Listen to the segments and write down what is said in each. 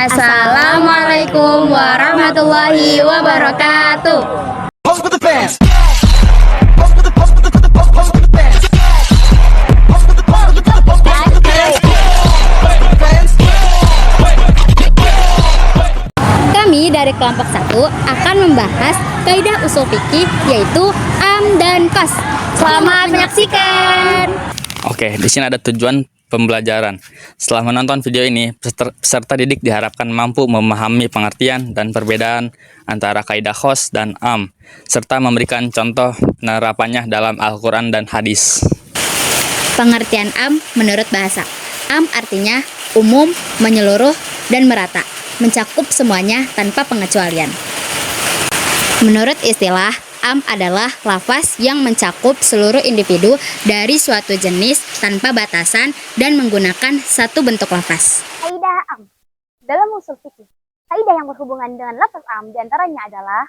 Assalamualaikum warahmatullahi wabarakatuh. Kami dari kelompok 1 akan membahas kaidah usul fikih yaitu am dan qas. Selamat menyaksikan. Oke, di sini ada tujuan pembelajaran. Setelah menonton video ini, peserta didik diharapkan mampu memahami pengertian dan perbedaan antara kaidah khos dan am, serta memberikan contoh penerapannya dalam Al-Quran dan hadis. Pengertian am menurut bahasa. Am artinya umum, menyeluruh, dan merata, mencakup semuanya tanpa pengecualian. Menurut istilah, am adalah lafaz yang mencakup seluruh individu dari suatu jenis tanpa batasan dan menggunakan satu bentuk lafaz. Kaidah am. Dalam usul fikih, kaidah yang berhubungan dengan lafaz am diantaranya adalah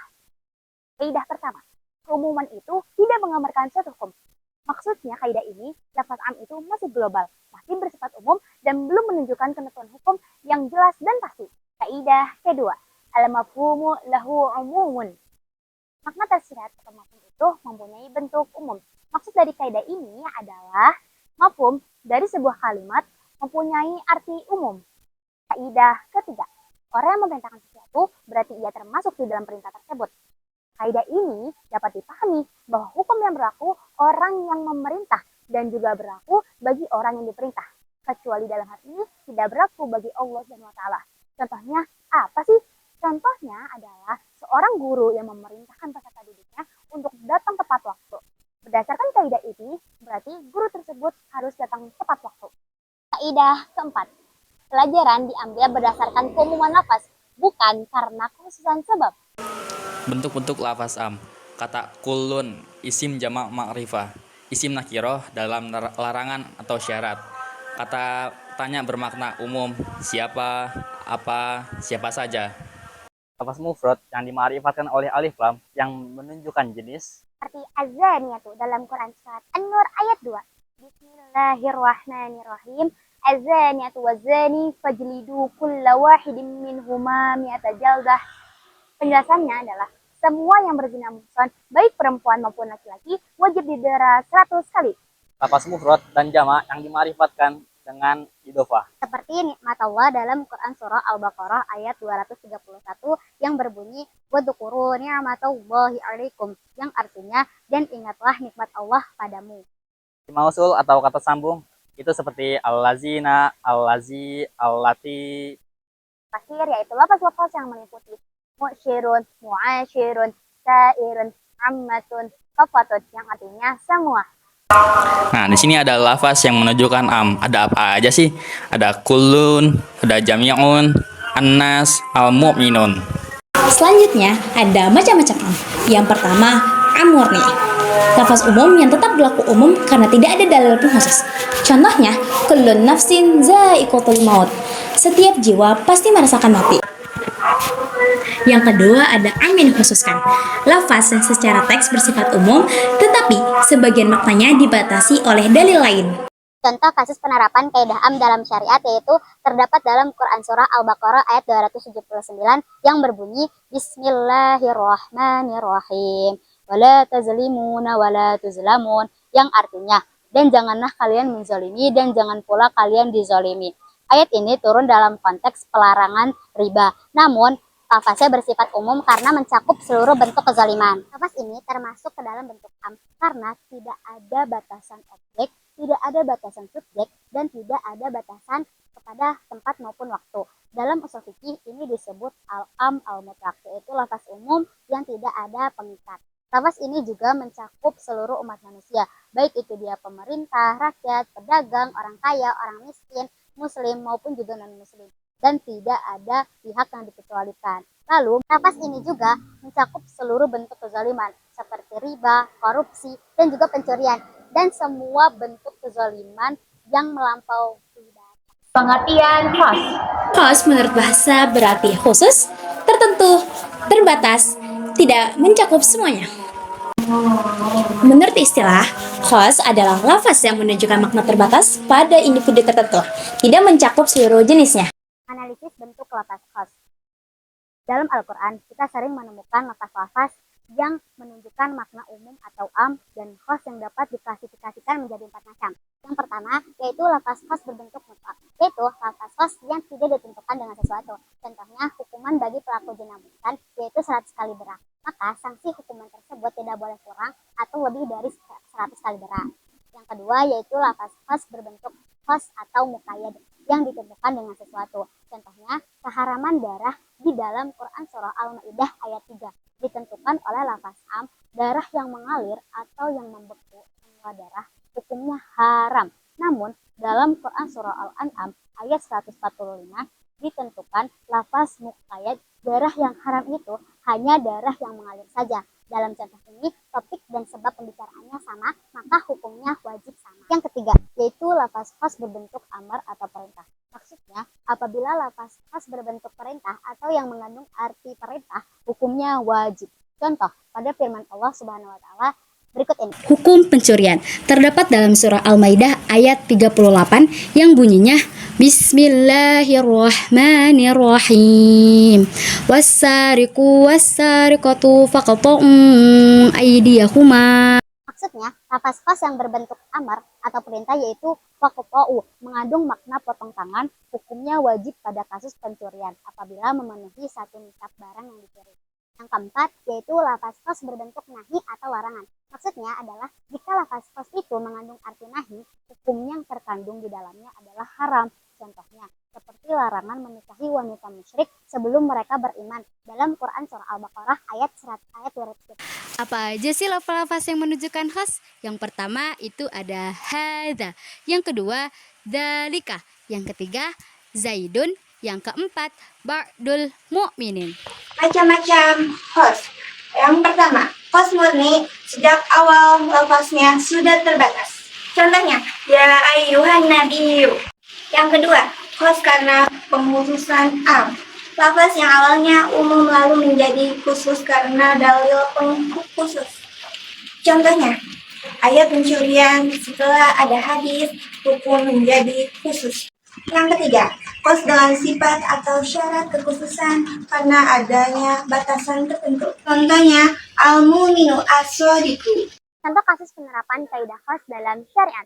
kaidah pertama. Keumuman itu tidak menggambarkan suatu hukum. Maksudnya kaidah ini, lafaz am itu masih global, masih bersifat umum dan belum menunjukkan ketentuan hukum yang jelas dan pasti. Kaidah kedua, al-mafhumu lahu umumun. Makna tersirat atau mafhum itu mempunyai bentuk umum. Maksud dari kaidah ini adalah mafhum dari sebuah kalimat mempunyai arti umum. Kaidah ketiga, orang yang memerintahkan sesuatu berarti ia termasuk di dalam perintah tersebut. Kaidah ini dapat dipahami bahwa hukum yang berlaku orang yang memerintah dan juga berlaku bagi orang yang diperintah. Kecuali dalam hal ini tidak berlaku bagi Allah SWT. Contohnya apa sih? Contohnya adalah seorang guru yang memerintahkan peserta didiknya untuk datang tepat waktu. Berdasarkan kaidah ini, berarti guru tersebut harus datang tepat waktu. Kaidah keempat, pelajaran diambil berdasarkan keumuman lafaz, bukan karena kekhususan sebab. Bentuk-bentuk lafaz am. Kata kullun, isim jamak ma'rifah, isim nakiroh dalam larangan atau syarat. Kata tanya bermakna umum, siapa, apa, siapa saja. Lafaz mufrad yang dima'rifatkan oleh alif lam yang menunjukkan jenis. Seperti azaniyatu dalam Quran surat An-Nur ayat 2. Bismillahirrahmanirrahim. Azaniyatu wazani fajlidu kulla wahidin minhuma mi'ata jaldah. Penjelasannya adalah semua yang berzina muhsan, baik perempuan maupun laki-laki, wajib didera 100 kali. Lafaz mufrad dan jamak yang dima'rifatkan dengan idofah. Seperti nikmat Allah dalam Quran surah Al-Baqarah ayat 231 yang berbunyi wadhkuru ni'matallahi 'alaikum, yang artinya dan ingatlah nikmat Allah padamu. Mausul atau kata sambung itu seperti allazina, allazi, allati. Terakhir yaitu lafaz-lafaz yang meliputi mu'syirun, mu'asyirun, sairun, ammatun, kafatun, yang artinya semua. Nah, di sini ada lafaz yang menunjukkan am. Ada apa aja sih? Ada kullun, ada jami'un, annas, al-mu'minun. Selanjutnya ada macam-macam am. Yang pertama, am murni. Lafaz umum yang tetap berlaku umum karena tidak ada dalil pun khusus. Contohnya, kullun nafsin za'iqatul maut. Setiap jiwa pasti merasakan mati. Yang kedua ada am yang dikhususkan. Lafaz yang secara teks bersifat umum, tetapi sebagian maknanya dibatasi oleh dalil lain. Contoh kasus penerapan kaidah am dalam syariat yaitu terdapat dalam Quran surah Al-Baqarah ayat 279 yang berbunyi Bismillahirrahmanirrahim wala tazlimuna wala tuzlamun, yang artinya dan janganlah kalian menzalimi dan jangan pula kalian dizalimi. Ayat ini turun dalam konteks pelarangan riba, namun lafaznya bersifat umum karena mencakup seluruh bentuk kezaliman. Lafaz ini termasuk ke dalam bentuk am karena tidak ada batasan objek, tidak ada batasan subjek, dan tidak ada batasan kepada tempat maupun waktu. Dalam usul fikih ini disebut al-am al-mutlaq, yaitu lafaz umum yang tidak ada pengikat. Lafaz ini juga mencakup seluruh umat manusia, baik itu dia pemerintah, rakyat, pedagang, orang kaya, orang miskin, muslim maupun juga non-muslim, dan tidak ada pihak yang dikecualikan. Lalu, lafaz ini juga mencakup seluruh bentuk kezaliman seperti riba, korupsi, dan juga pencurian, dan semua bentuk kezaliman yang melampaui batas. Pengertian khas. Khas menurut bahasa berarti khusus, tertentu, terbatas, tidak mencakup semuanya. Menurut istilah, khas adalah lafaz yang menunjukkan makna terbatas pada individu tertentu, tidak mencakup seluruh jenisnya. Analisis bentuk lafaz khas. Dalam Al-Quran, kita sering menemukan lafaz-lafaz yang menunjukkan makna umum atau am dan khas yang dapat diklasifikasikan menjadi 4 macam. Yang pertama, yaitu lafaz khas berbentuk mutlak, yaitu lafaz khas yang tidak ditentukan dengan sesuatu. Contohnya, hukuman bagi pelaku zina bukan, yaitu 100 kali berat. Maka, sanksi hukuman tersebut tidak boleh kurang atau lebih dari 100 kali berat. Yang kedua, yaitu lafaz khas berbentuk khas atau muqayyad yang ditentukan dengan sesuatu. Contohnya, keharaman darah di dalam Quran Surah Al-Ma'idah ayat 3 ditentukan oleh lafaz am, darah yang mengalir atau yang membeku semua darah hukumnya haram. Namun, dalam Quran Surah Al-An'am ayat 145 ditentukan lafaz muqayyad, darah yang haram itu hanya darah yang mengalir saja. Dalam contoh ini, topik dan sebab pembicaraannya sama, maka hukumnya wajib sama. Yang ketiga, yaitu lafaz khas berbentuk amar atau perintah. Maksudnya, apabila lafaz khas berbentuk perintah atau yang mengandung arti perintah, hukumnya wajib. Contoh, pada firman Allah Subhanahu wa taala berikut ini. Hukum pencurian terdapat dalam surah Al-Maidah ayat 38 yang bunyinya Bismillahirrahmanirrahim. Wassariqu wassariqatu faqta'u aydiyahuma. Maksudnya, lafaz khas yang berbentuk amar atau perintah yaitu faqta'u mengandung makna potong tangan, hukumnya wajib pada kasus pencurian apabila memenuhi satu nisab barang yang dicuri. Yang keempat, yaitu lafaz khas berbentuk nahi atau larangan. Maksudnya adalah jika lafaz khas itu mengandung arti nahi, hukum yang terkandung di dalamnya adalah haram. Contohnya, seperti larangan menikahi wanita musyrik sebelum mereka beriman dalam Quran Surah Al-Baqarah ayat 200. Apa aja sih lafaz-lafaz yang menunjukkan khas? Yang pertama itu ada hadza, yang kedua dzalika, yang ketiga zaidun, yang keempat ba'dul mu'minin. Macam-macam host. Yang pertama, host murni sejak awal lafaznya sudah terbatas. Contohnya, ya ayyuhan nabiyyu. Yang kedua, host karena pengkhususan am. Lafaz yang awalnya umum lalu menjadi khusus karena dalil pengkhusus. Contohnya, ayat pencurian setelah ada hadis hukum menjadi khusus. Yang ketiga, host dengan sifat atau syarat kekhususan karena adanya batasan tertentu. Contohnya, al-mu'minu as-shadiqu. Contoh kasus penerapan kaidah khas dalam syariat.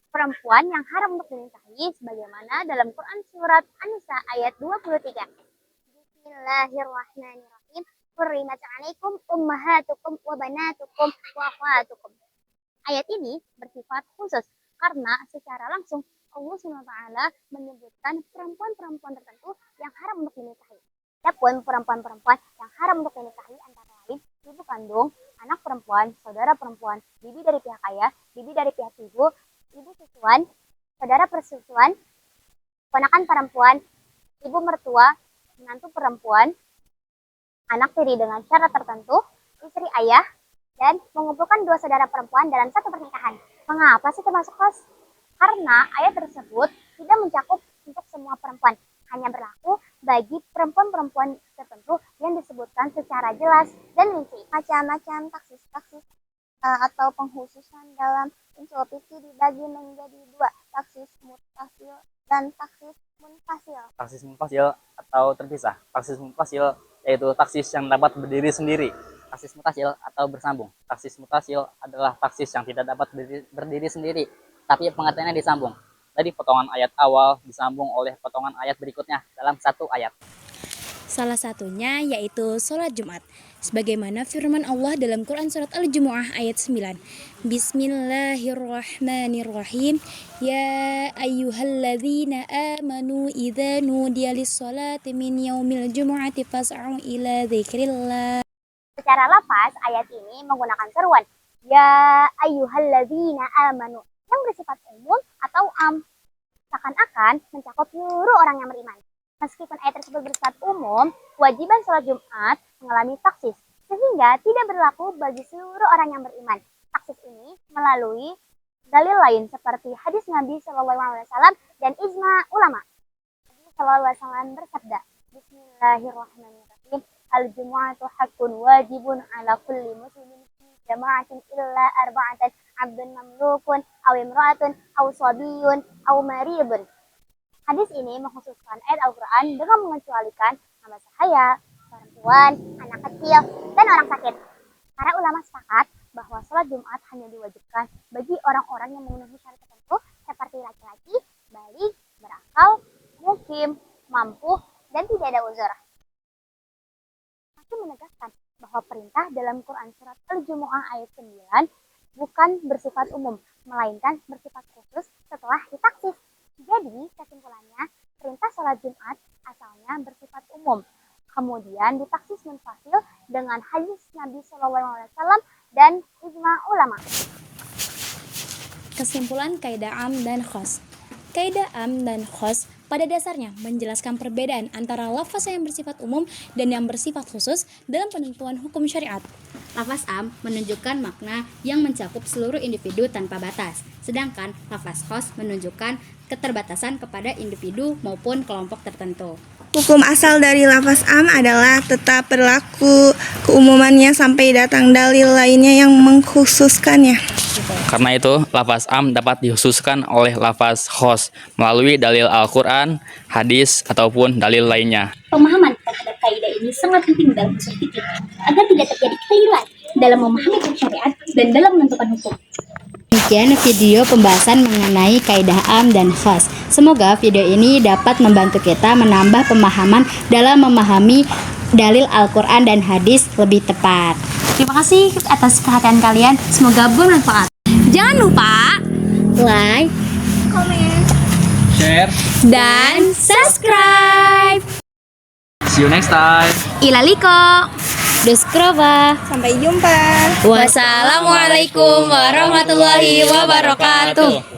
Perempuan yang haram untuk dinikahi sebagaimana dalam Quran surat An-Nisa ayat 23. Bismillahirrahmanirrahim. Hurrimat 'alaikum ummahatukum wa banatukum wa akhwatukum. Ayat ini bersifat khusus karena secara langsung Allah SWT menyebutkan perempuan-perempuan tertentu yang haram untuk dinikahi. Adapun perempuan-perempuan yang haram untuk dinikahi antara lain ibu kandung, anak perempuan, saudara perempuan, bibi dari pihak ayah, bibi dari pihak ibu, ibu susuan, saudara persusuan, ponakan perempuan, ibu mertua, menantu perempuan, anak tiri dengan syarat tertentu, istri ayah, dan mengumpulkan dua saudara perempuan dalam satu pernikahan. Mengapa sih termasuk khas? Karena ayat tersebut tidak mencakup untuk semua perempuan, hanya berlaku bagi perempuan-perempuan tertentu yang disebutkan secara jelas dan rinci. Macam-macam taksis atau pengkhususan dalam unsur fikih dibagi menjadi dua, taksis muttasil dan taksis munfasil. Taksis munfasil atau terpisah. Taksis munfasil yaitu taksis yang dapat berdiri sendiri. Taksis mutasil atau bersambung. Taksis mutasil adalah taksis yang tidak dapat berdiri sendiri, tapi pengertiannya disambung. Dari potongan ayat awal disambung oleh potongan ayat berikutnya dalam satu ayat. Salah satunya yaitu sholat Jumat. Sebagaimana firman Allah dalam Quran surat Al-Jumu'ah ayat 9. Bismillahirrahmanirrahim. Ya ayyuhalladzina amanu idza nudiya lis-sholati min yaumil jumu'ati fas'au ila dzikrillah. Secara lafaz, ayat ini menggunakan seruan ya ayyuhalladzina amanu yang bersifat umum atau am, seakan-akan mencakup seluruh orang yang beriman. Meskipun ayat tersebut bersifat umum, kewajiban sholat Jumat mengalami taksis, sehingga tidak berlaku bagi seluruh orang yang beriman. Taksis ini melalui dalil lain seperti hadis Nabi SAW dan ijma ulama. Nabi SAW bersabda, Bismillahirrahmanirrahim. Al-jumu'atu haqqun wajibun ala kulli muslimin fi jama'atin illa arba'atan abdun mamlukun aw imra'atun aw sabiyun aw maridun. Hadis ini mengkhususkan ayat Al-Quran dengan mengecualikan nama sahaya, perempuan, anak kecil, dan orang sakit. Para ulama sepakat bahwa sholat Jumat hanya diwajibkan bagi orang-orang yang memenuhi syarat tertentu seperti laki-laki, balik, berakal, mukim, mampu, dan tidak ada uzur. Masih menegaskan bahwa perintah dalam Quran surat Al-Jumu'ah ayat 9 bukan bersifat umum, melainkan bersifat khusus setelah ditaksis. Jadi, kesimpulannya, perintah sholat Jumat asalnya bersifat umum. Kemudian ditaksis munfasil dengan hadis Nabi SAW dan ijma ulama. Kesimpulan kaidah am dan khos. Kaidah am dan khos pada dasarnya menjelaskan perbedaan antara lafaz yang bersifat umum dan yang bersifat khusus dalam penentuan hukum syariat. Lafaz am menunjukkan makna yang mencakup seluruh individu tanpa batas, sedangkan lafaz khos menunjukkan keterbatasan kepada individu maupun kelompok tertentu. Hukum asal dari lafaz am adalah tetap berlaku keumumannya sampai datang dalil lainnya yang mengkhususkannya. Karena itu, lafaz am dapat dikhususkan oleh lafaz khos melalui dalil Al-Quran, hadis, ataupun dalil lainnya. Pemahaman terhadap kaidah ini sangat penting dalam usul fikih agar tidak terjadi kekeliruan dalam memahami syariat dan dalam menentukan hukum. Demikian video pembahasan mengenai kaidah am dan khas. Semoga video ini dapat membantu kita menambah pemahaman dalam memahami dalil Al-Quran dan hadis lebih tepat. Terima kasih atas perhatian kalian, semoga bermanfaat. Jangan lupa Like, Share. dan subscribe. See you next time. Ilaliko. Duskrova. Sampai jumpa. Wassalamualaikum warahmatullahi wabarakatuh.